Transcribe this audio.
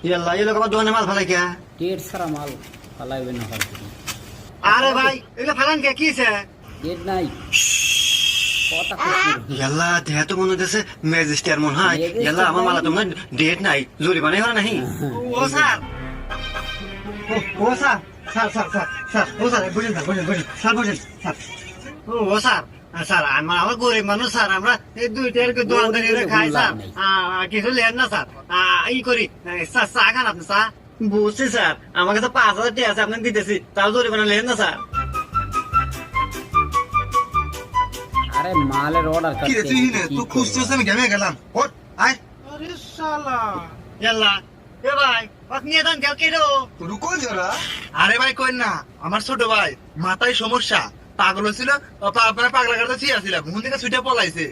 ইয়াল্লা এই লোক আবার দোকানে মাল ফেলাই কে? ডেট ছাড়া মাল ফালাইবে না হয়তো। আরে ভাই এগুলো ফেলান কে কিছে? ডেট নাই কথা কইছি। ইয়াল্লা দেহ তো মনে হচ্ছে ম্যাজিস্ট্রেট মনে হয়। ইয়াল্লা আমার মালা তো মনে ডেট নাই, জরিমানা হয় নাহি। ও স্যার, ও sir, sir sir sir sir, ও স্যার বুঝেন স্যার, বুঝেন বুঝেন স্যার, বুঝেন স্যার। ও স্যার, স্যার আমার গরিব মানুষ স্যার, আমরা এই দুইটার দোকানদারি খাই স্যার, কিছু লেন না স্যার, ই করি স্যার, চা খান আপনি চা? বুঝছি স্যার, আমার কাছে 5,000 টাকা আছে, আপনাকে দিতেছি, তাও জরিমানা লেন না স্যার। আরে মালের অর্ডার কি রে তুই হিনে তুই খুঁজতেছিস, আমি ঘেমে গেলাম। ওঠ আয়। আরে শালা ইয়াল্লা এ ভাই আপনি এদান কেউ কেডো? রুকো জরা। আরে ভাই কই না, আমার ছোট ভাই মাথায় সমস্যা, পাগল হয়েছিল, পাগলা কাটা ছিয়াছিলাম, হুন থেকে ছুটে পলাইছে।